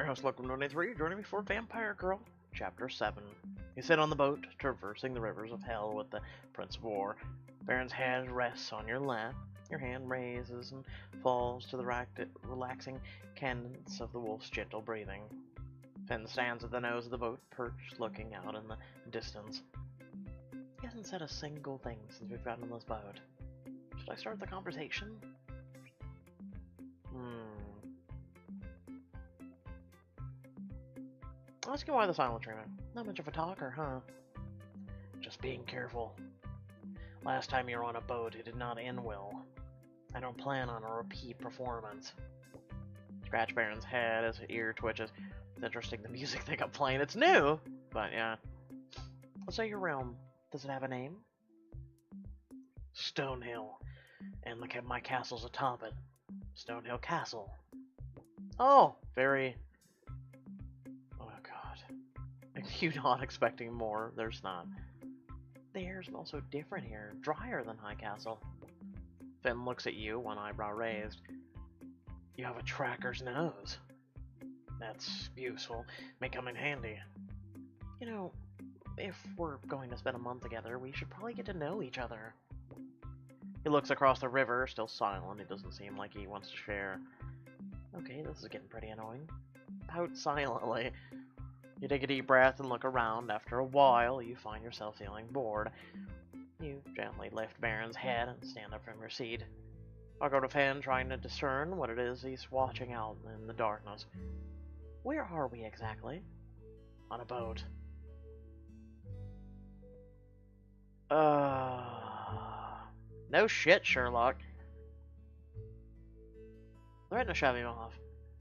your host, Gluttony, joining me for Vampire Girl, Chapter 7. You sit on the boat, traversing the rivers of hell with the Prince of War. Baron's hand rests on your lap. Your hand raises and falls to the relaxing cadence of the wolf's gentle breathing. Finn stands at the nose of the boat, perched, looking out in the distance. He hasn't said a single thing since we've gotten on this boat. Should I start the conversation? Ask him why the silent treatment. Not much of a talker, huh? Just being careful. Last time you were on a boat, it did not end well. I don't plan on a repeat performance. Scratch Baron's head as his ear twitches. It's interesting the music they got playing. It's new, but yeah. Let's say your realm. Does it have a name? Stonehill. And look at my castle's atop it. Stonehill Castle. Oh, very... You're not expecting more. There's not. The air smells so different here. Drier than High Castle. Finn looks at you, one eyebrow raised. You have a tracker's nose. That's useful. May come in handy. You know, if we're going to spend a month together, we should probably get to know each other. He looks across the river, still silent. It doesn't seem like he wants to share. Okay, this is getting pretty annoying. Pout silently. You take a deep breath and look around. After a while, you find yourself feeling bored. You gently lift Baron's head and stand up from your seat. I'll go to Finn, trying to discern what it is he's watching out in the darkness. Where are we exactly? On a boat. No shit, Sherlock. Threaten to shove him off.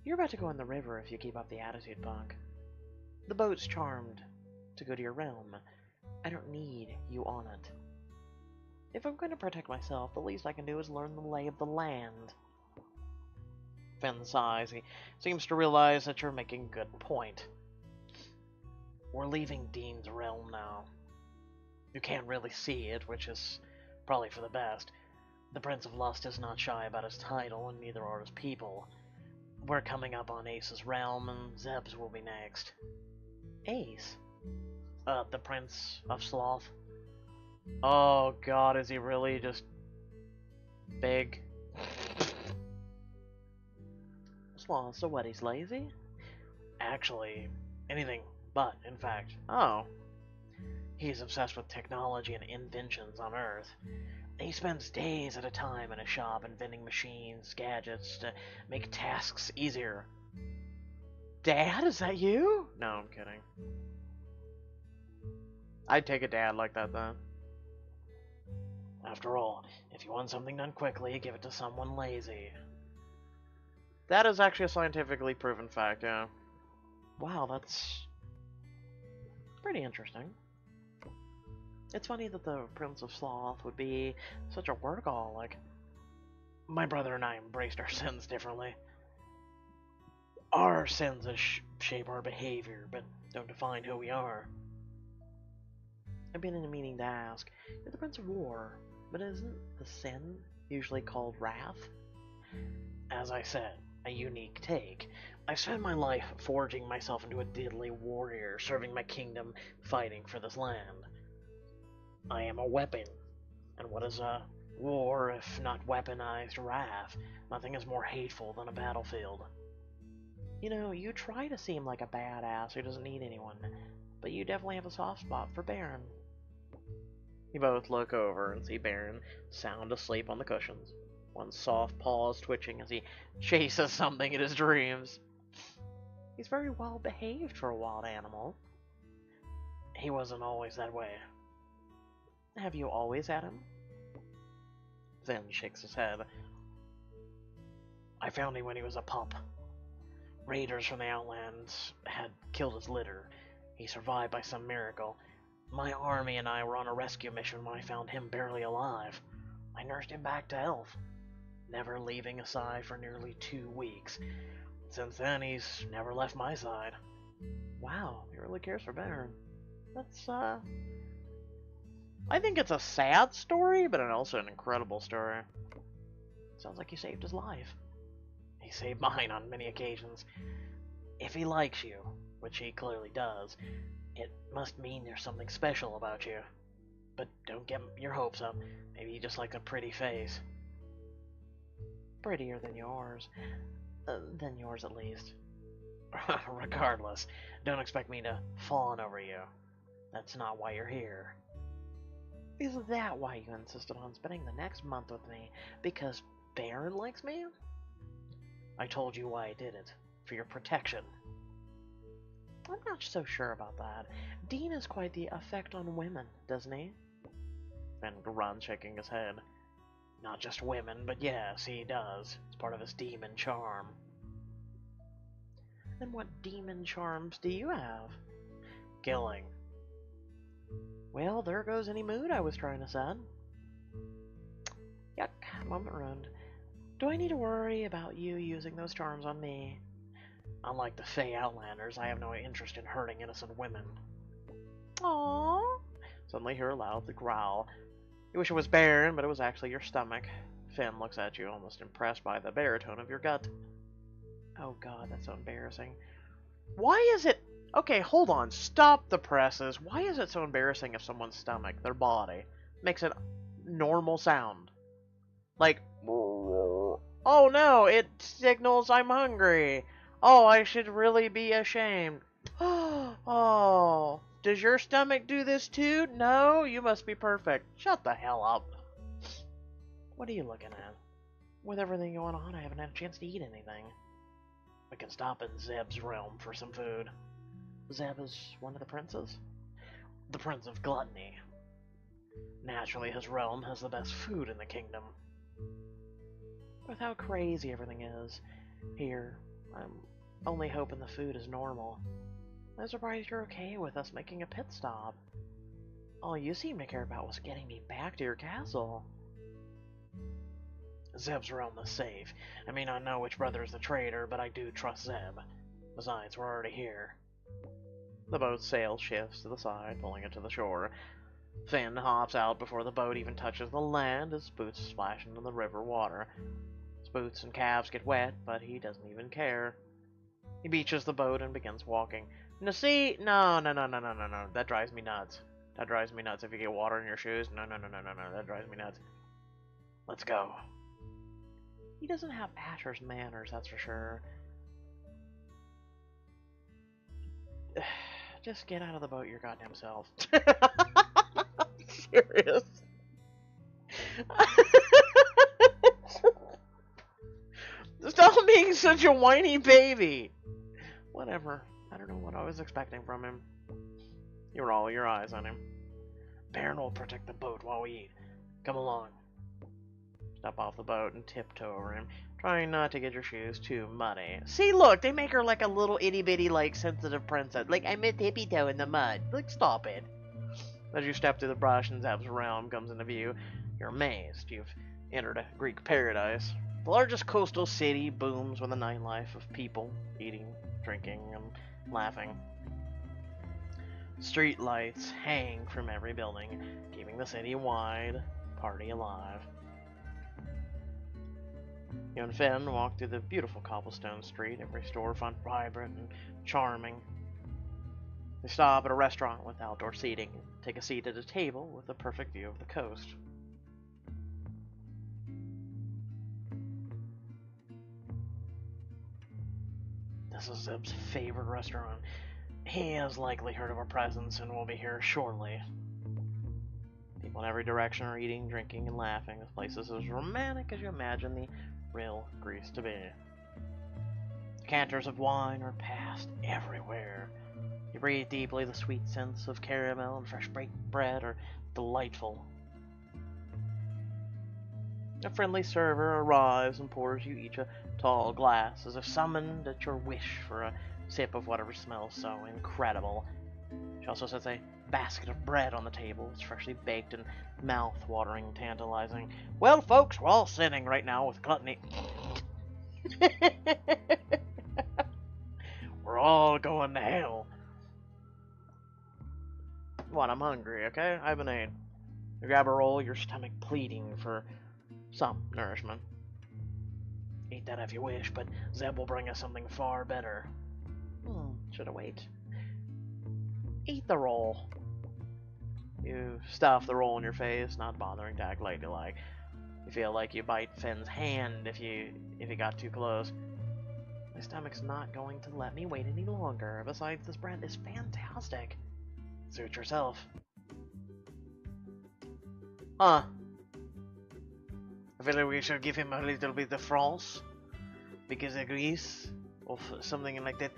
You're about to go in the river if you keep up the attitude, punk. The boat's charmed to go to your realm. I don't need you on it. If I'm going to protect myself, the least I can do is learn the lay of the land. Finn sighs. He seems to realize that you're making a good point. We're leaving Dean's realm now. You can't really see it, which is probably for the best. The Prince of Lust is not shy about his title, and neither are his people. We're coming up on Ace's realm, and Zeb's will be next. Ace? The Prince of Sloth. Oh god, is he really just big? Sloth, so what, he's lazy? Actually, anything but, in fact. Oh. He's obsessed with technology and inventions on Earth. He spends days at a time in a shop inventing machines, gadgets to make tasks easier. Dad, is that you? No, I'm kidding. I'd take a dad like that, though. After all, if you want something done quickly, give it to someone lazy. That is actually a scientifically proven fact, yeah. Wow, that's pretty interesting. It's funny that the Prince of Sloth would be such a workaholic. My brother and I embraced our sins differently. Our sins shape our behavior, but don't define who we are. I've been in a meaning to ask, you're the Prince of War, but isn't the sin usually called wrath? As I said, a unique take. I spent my life forging myself into a deadly warrior, serving my kingdom, fighting for this land. I am a weapon, and what is a war if not weaponized wrath? Nothing is more hateful than a battlefield. You know, you try to seem like a badass who doesn't need anyone, but you definitely have a soft spot for Baron. You both look over and see Baron sound asleep on the cushions, one soft paws twitching as he chases something in his dreams. He's very well behaved for a wild animal. He wasn't always that way. Have you always had him? Finn shakes his head. I found him when he was a pup. Raiders from the Outlands had killed his litter. He survived by some miracle. My army and I were on a rescue mission when I found him barely alive. I nursed him back to health, never leaving his side for nearly 2 weeks. Since then, he's never left my side. Wow, he really cares for Baron. That's, I think it's a sad story, but also an incredible story. Sounds like you saved his life. He saved mine on many occasions. If he likes you, which he clearly does, it must mean there's something special about you. But don't get your hopes up. Maybe he just likes a pretty face. Prettier than yours. Than yours, at least. Regardless, don't expect me to fawn over you. That's not why you're here. Is that why you insisted on spending the next month with me? Because Baron likes me? I told you why I did it. For your protection. I'm not so sure about that. Dean has quite the effect on women, doesn't he? Finn grunts, shaking his head. Not just women, but yes, he does. It's part of his demon charm. Then what demon charms do you have? Killing. Well, there goes any mood I was trying to set. Yuck, moment ruined. Do I need to worry about you using those charms on me? Unlike the Fey Outlanders, I have no interest in hurting innocent women. Aww. Suddenly hear aloud the growl. You wish it was Baron, but it was actually your stomach. Finn looks at you, almost impressed by the baritone of your gut. Oh god, that's so embarrassing. Why is it... Okay, hold on. Stop the presses. Why is it so embarrassing if someone's stomach, their body, makes a normal sound? Like... Oh no, it signals I'm hungry. Oh, I should really be ashamed. Oh, does your stomach do this too? No, you must be perfect. Shut the hell up. What are you looking at? With everything going on, I haven't had a chance to eat anything. We can stop in Zeb's realm for some food. Zeb is one of the princes? The Prince of Gluttony. Naturally, his realm has the best food in the kingdom. With how crazy everything is here, I'm only hoping the food is normal. I'm surprised you're okay with us making a pit stop. All you seem to care about was getting me back to your castle. Zeb's realm is safe. I may not know which brother is the traitor, but I do trust Zeb. Besides, we're already here. The boat's sail shifts to the side, pulling it to the shore. Finn hops out before the boat even touches the land, his boots splash into the river water. His boots and calves get wet, but he doesn't even care. He beaches the boat and begins walking. No, see? No. That drives me nuts. That drives me nuts if you get water in your shoes. No. That drives me nuts. Let's go. He doesn't have Asher's manners, that's for sure. Just get out of the boat your goddamn self. Serious. Stop being such a whiny baby. Whatever. I don't know what I was expecting from him. You roll your eyes on him. Baron will protect the boat while we eat. Come along. Step off the boat and tiptoe over him, trying not to get your shoes too muddy. See, look, they make her like a little itty-bitty, like, sensitive princess. Like, I'm a tippy-toe in the mud. Like, stop it. As you step through the brush and Zeb's realm comes into view, you're amazed. You've entered a Greek paradise. The largest coastal city booms with a nightlife of people eating, drinking, and laughing. Street lights hang from every building, keeping the city wide, party alive. You and Finn walk through the beautiful cobblestone street, every storefront vibrant and charming. They stop at a restaurant with outdoor seating and take a seat at a table with a perfect view of the coast. This is Zeb's favorite restaurant. He has likely heard of our presence and will be here shortly. People in every direction are eating, drinking, and laughing. This place is as romantic as you imagine the real Greece to be. Decanters of wine are passed everywhere. You breathe deeply, the sweet scents of caramel and fresh baked bread are delightful. A friendly server arrives and pours you each a tall glass, as if summoned at your wish for a sip of whatever smells so incredible. She also sets a basket of bread on the table. It's freshly baked and mouth-watering, tantalizing. Well, folks, we're all sitting right now with Gluttony. We're all going to hell. What? I'm hungry, okay? I haven't ate. You grab a roll, your stomach pleading for some nourishment. Eat that if you wish, but Zeb will bring us something far better. Should I wait? Eat the roll. You stuff the roll in your face, not bothering to act ladylike. You feel like you bite Finn's hand if you got too close. My stomach's not going to let me wait any longer. Besides, this bread is fantastic. Suit yourself. Huh. I feel like we should give him a little bit of France. Because of Greece. Or something like that.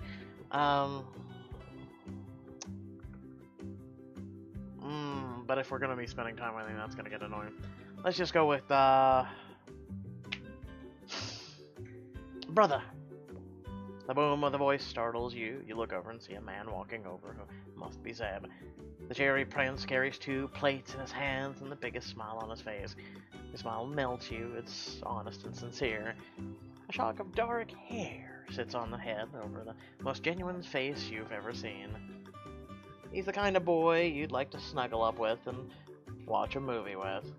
But if we're going to be spending time, I think that's going to get annoying. Let's just go with, brother. The boom of the voice startles you. You look over and see a man walking over who must be Zeb. The cherry prince carries 2 plates in his hands and the biggest smile on his face. The smile melts you. It's honest and sincere. A shock of dark hair sits on the head over the most genuine face you've ever seen. He's the kind of boy you'd like to snuggle up with and watch a movie with.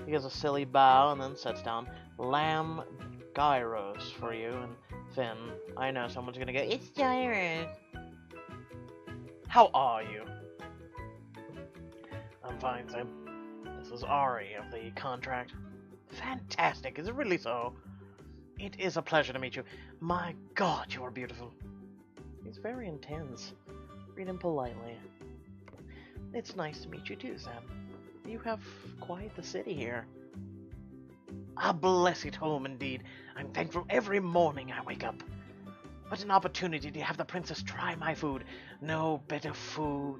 He gives a silly bow and then sets down lamb gyros for you, and Finn, I know someone's gonna go, "It's gyros." How are you? I'm fine, Zeb. This is Ari of the contract. Fantastic, is it really so? It is a pleasure to meet you. My God, you are beautiful. He's very intense. Read him politely. It's nice to meet you too, Zeb. You have quite the city here. A blessed home indeed. I'm thankful every morning I wake up. What an opportunity to have the princess try my food. No better food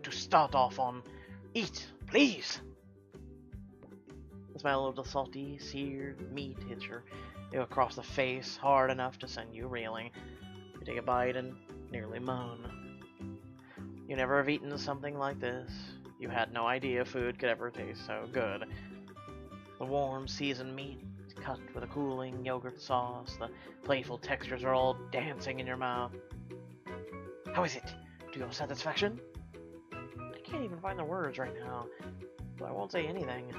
to start off on. Eat, please. The smell of the salty, seared meat hits you across the face hard enough to send you reeling. You take a bite and nearly moan. You never have eaten something like this. You had no idea food could ever taste so good. The warm, seasoned meat cut with a cooling yogurt sauce. The playful textures are all dancing in your mouth. How is it? To your satisfaction? I can't even find the words right now, so I won't say anything.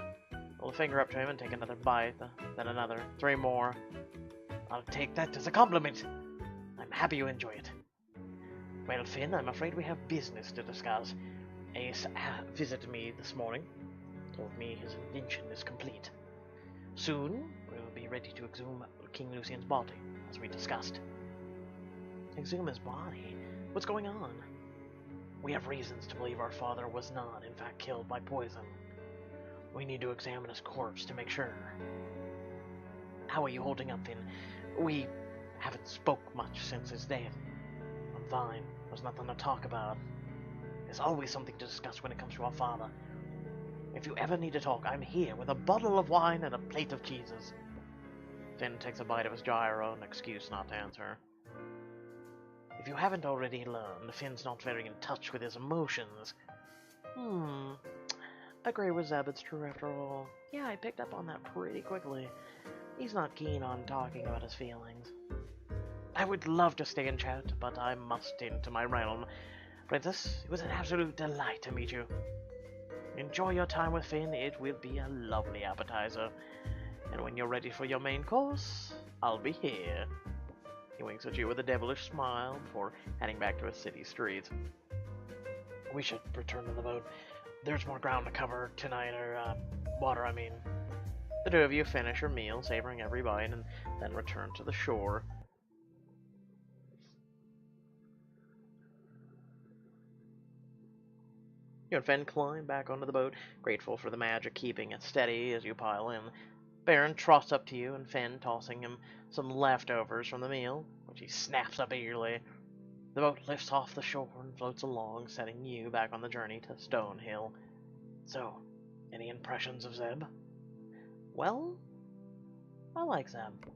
Hold a finger up to him and take another bite, then another, 3 more. I'll take that as a compliment. I'm happy you enjoy it. Well, Finn, I'm afraid we have business to discuss. Ace visited me this morning. Told me his invention is complete. Soon, we'll be ready to exhume King Lucian's body, as we discussed. Exhume his body? What's going on? We have reasons to believe our father was not, in fact, killed by poison. We need to examine his corpse to make sure. How are you holding up, Finn? We haven't spoke much since his death. I'm fine. There's nothing to talk about. There's always something to discuss when it comes to our father. If you ever need to talk, I'm here with a bottle of wine and a plate of cheeses. Finn takes a bite of his gyro, an excuse not to answer. If you haven't already learned, Finn's not very in touch with his emotions. Agree with Zeb, it's true after all. Yeah, I picked up on that pretty quickly. He's not keen on talking about his feelings. I would love to stay and chat, but I must into my realm. Princess, it was an absolute delight to meet you. Enjoy your time with Finn, it will be a lovely appetizer. And when you're ready for your main course, I'll be here. He winks at you with a devilish smile before heading back to his city streets. We should return to the boat. There's more ground to cover tonight, or, water, I mean. The 2 of you finish your meal, savoring every bite, and then return to the shore. You and Finn climb back onto the boat, grateful for the magic keeping it steady as you pile in. Baron trots up to you, and Finn tossing him some leftovers from the meal, which he snaps up eagerly. The boat lifts off the shore and floats along, setting you back on the journey to Stonehill. So, any impressions of Zeb? Well, I like Zeb.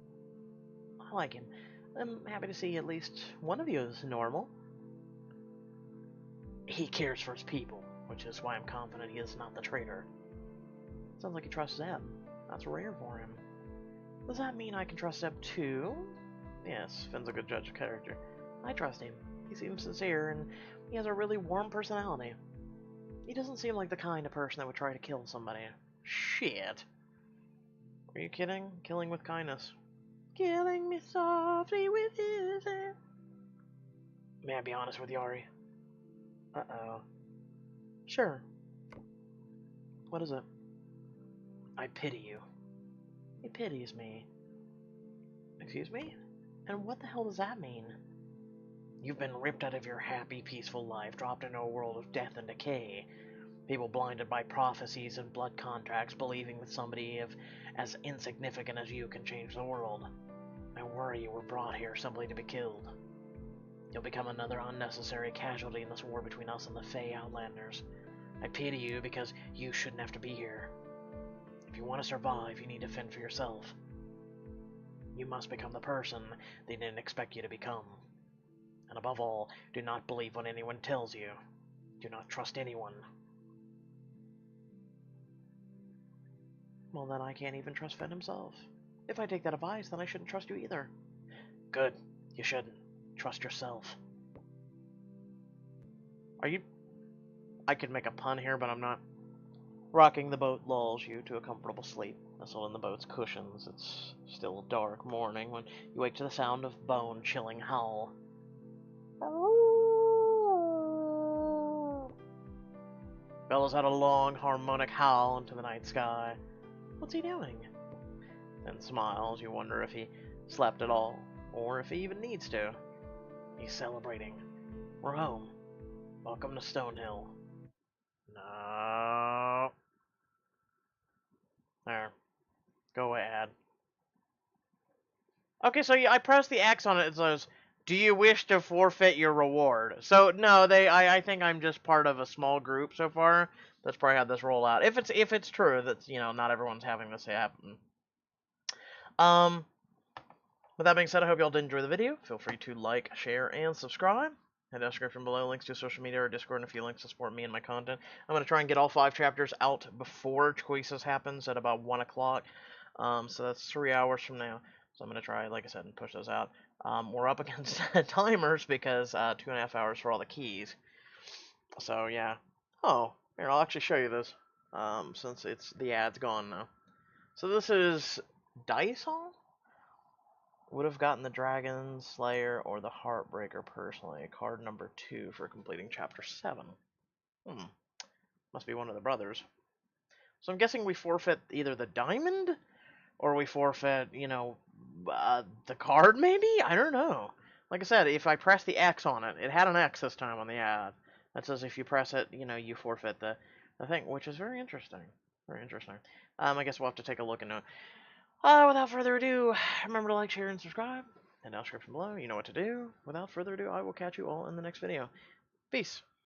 I like him. I'm happy to see at least one of you is normal. He cares for his people, which is why I'm confident he is not the traitor. Sounds like he trusts Zeb. That's rare for him. Does that mean I can trust Zeb too? Yes, Finn's a good judge of character. I trust him. He seems sincere, and he has a really warm personality. He doesn't seem like the kind of person that would try to kill somebody. Shit. Are you kidding? Killing with kindness. Killing me softly with his hand. May I be honest with you, Ari? Uh-oh. Sure. What is it? I pity you. He pities me. Excuse me? And what the hell does that mean? You've been ripped out of your happy, peaceful life, dropped into a world of death and decay. People blinded by prophecies and blood contracts, believing that somebody as insignificant as you can change the world. I worry you were brought here simply to be killed. You'll become another unnecessary casualty in this war between us and the Fey Outlanders. I pity you because you shouldn't have to be here. If you want to survive, you need to fend for yourself. You must become the person they didn't expect you to become. And above all, do not believe what anyone tells you. Do not trust anyone. Well, then I can't even trust Fenn himself. If I take that advice, then I shouldn't trust you either. Good. You shouldn't. Trust yourself. Are you... I could make a pun here, but I'm not. Rocking the boat lulls you to a comfortable sleep. Nestled in the boat's cushions, it's still dark morning when you wake to the sound of bone-chilling howl. Bellows out a long, harmonic howl into the night sky. What's he doing? Then smiles. You wonder if he slept at all, or if he even needs to. He's celebrating. We're home. Welcome to Stonehill. No. There. Go ahead. Okay, so yeah, I pressed the X on it. It says, "Do you wish to forfeit your reward?" So no, I think I'm just part of a small group so far. That's probably had this roll out. If it's true that not everyone's having this happen. With that being said, I hope y'all did enjoy the video. Feel free to like, share, and subscribe. In the description below, links to social media or Discord, and a few links to support me and my content. I'm going to try and get all 5 chapters out before Choices happens at about 1 o'clock. So that's 3 hours from now. So I'm going to try, like I said, and push those out. We're up against timers because 2.5 hours for all the keys. So, yeah. Oh, here, I'll actually show you this, since the ad's gone now. So this is Dice Hall? Would have gotten the Dragon Slayer or the Heartbreaker personally. Card number 2 for completing chapter 7. Must be one of the brothers. So I'm guessing we forfeit either the diamond, or we forfeit, the card maybe? I don't know. Like I said, if I press the X on it, it had an X this time on the ad. That says if you press it, you forfeit the thing, which is very interesting. Very interesting. I guess we'll have to take a look into it. Without further ado, remember to like, share, and subscribe. In the description below, you know what to do. Without further ado, I will catch you all in the next video. Peace.